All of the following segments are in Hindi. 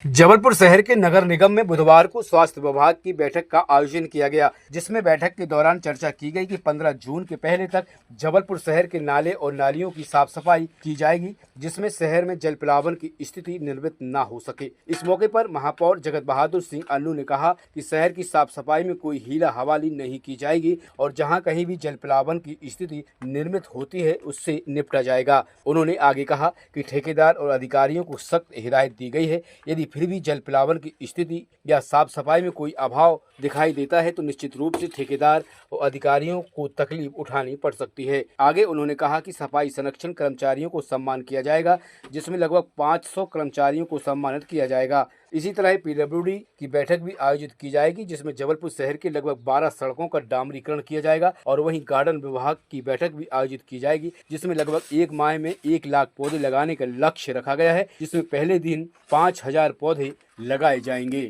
जबलपुर शहर के नगर निगम में बुधवार को स्वास्थ्य विभाग की बैठक का आयोजन किया गया, जिसमें बैठक के दौरान चर्चा की गई कि 15 जून के पहले तक जबलपुर शहर के नाले और नालियों की साफ सफाई की जाएगी, जिसमें शहर में जल प्लावन की स्थिति निर्मित न हो सके। इस मौके पर महापौर जगत बहादुर सिंह अन्नू ने कहा कि शहर की साफ सफाई में कोई हीला हवाली नहीं की जाएगी और जहाँ कहीं भी जल प्लावन की स्थिति निर्मित होती है उससे निपटा जाएगा। उन्होंने आगे कहा कि ठेकेदार और अधिकारियों को सख्त हिदायत दी गई है, यदि फिर भी जल प्लावन की स्थिति या साफ सफाई में कोई अभाव दिखाई देता है तो निश्चित रूप से ठेकेदार और अधिकारियों को तकलीफ उठानी पड़ सकती है। आगे उन्होंने कहा कि सफाई संरक्षण कर्मचारियों को सम्मान किया जाएगा, जिसमें लगभग 500 कर्मचारियों को सम्मानित किया जाएगा। इसी तरह पीडब्ल्यूडी की बैठक भी आयोजित की जाएगी, जिसमें जबलपुर शहर के लगभग 12 सड़कों का डामरीकरण किया जाएगा और वहीं गार्डन विभाग की बैठक भी आयोजित की जाएगी, जिसमें लगभग 1 माह में 1 लाख पौधे लगाने का लक्ष्य रखा गया है, जिसमें पहले दिन 5000 पौधे लगाए जाएंगे।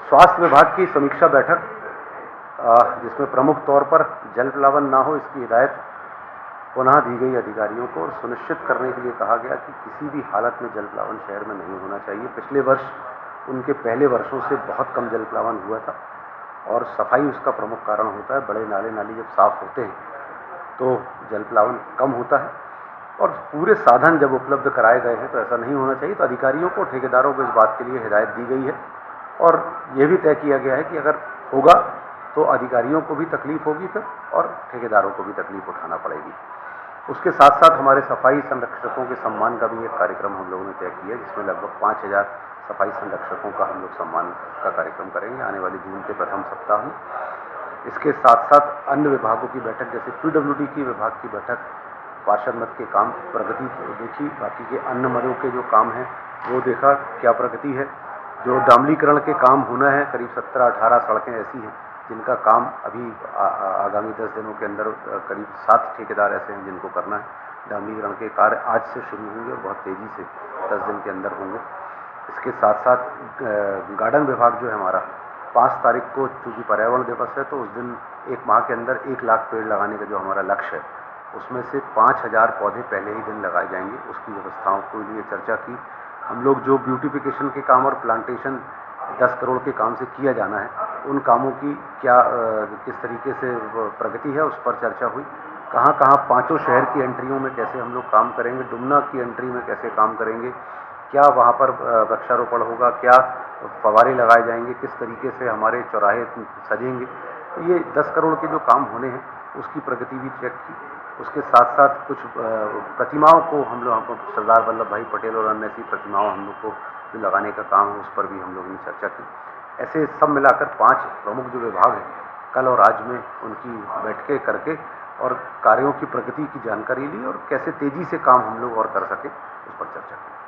स्वास्थ्य विभाग की समीक्षा बैठक जिसमें प्रमुख तौर पर जल प्लावन ना हो इसकी हिदायत पुनः दी गई अधिकारियों को और सुनिश्चित करने के लिए कहा गया कि किसी भी हालत में जल प्लावन शहर में नहीं होना चाहिए। पिछले वर्ष उनके पहले वर्षों से बहुत कम जल प्लावन हुआ था और सफाई उसका प्रमुख कारण होता है। बड़े नाले नाली जब साफ होते हैं तो जल प्लावन कम होता है और पूरे साधन जब उपलब्ध कराए गए हैं तो ऐसा नहीं होना चाहिए। तो अधिकारियों को, ठेकेदारों को इस बात के लिए हिदायत दी गई है और ये भी तय किया गया है कि अगर होगा तो अधिकारियों को भी तकलीफ होगी फिर और ठेकेदारों को भी तकलीफ उठाना पड़ेगी। उसके साथ साथ हमारे सफाई संरक्षकों के सम्मान का भी एक कार्यक्रम हम लोगों ने तय किया, जिसमें लगभग 5000 सफाई संरक्षकों का हम लोग सम्मान का कार्यक्रम करेंगे आने वाले जून के प्रथम सप्ताह में। इसके साथ साथ अन्य विभागों की बैठक, जैसे पीडब्ल्यूडी की विभाग की बैठक, पार्षद मद के काम प्रगति देखी, बाकी के अन्य मदों के जो काम हैं वो देखा क्या प्रगति है। जो डामरीकरण के काम होना है, करीब 17-18 सड़कें ऐसी हैं जिनका काम अभी आगामी 10 दिनों के अंदर करीब 7 ठेकेदार ऐसे हैं जिनको करना है। डामरीकरण के कार्य आज से शुरू होंगे और बहुत तेज़ी से 10 दिन के अंदर होंगे। इसके साथ साथ गार्डन विभाग जो है हमारा 5 तारीख को, चूँकि पर्यावरण दिवस है तो उस दिन 1 माह के अंदर 1 लाख पेड़ लगाने का जो हमारा लक्ष्य है उसमें से 5000 पौधे पहले ही दिन लगाए जाएंगे। उसकी व्यवस्थाओं के लिए चर्चा की। हम लोग जो ब्यूटिफिकेशन के काम और प्लांटेशन 10 करोड़ के काम से किया जाना है, उन कामों की किस तरीके से प्रगति है उस पर चर्चा हुई। कहाँ कहाँ 5 शहर की एंट्रियों में कैसे हम लोग काम करेंगे, डुमना की एंट्री में कैसे काम करेंगे, क्या वहाँ पर वृक्षारोपण होगा, क्या फव्वारे लगाए जाएंगे, किस तरीके से हमारे चौराहे सजेंगे। तो ये 10 करोड़ के जो काम होने हैं उसकी प्रगति भी चेक की। उसके साथ साथ कुछ प्रतिमाओं को हम लोग, सरदार वल्लभ भाई पटेल और अन्य ऐसी प्रतिमाओं हम लोग को जो लगाने का काम है उस पर भी हम लोगों ने चर्चा की। ऐसे सब मिलाकर 5 प्रमुख जो विभाग हैं, कल और आज में उनकी बैठकें करके और कार्यों की प्रगति की जानकारी ली और कैसे तेज़ी से काम हम लोग और कर सकें उस पर चर्चा की।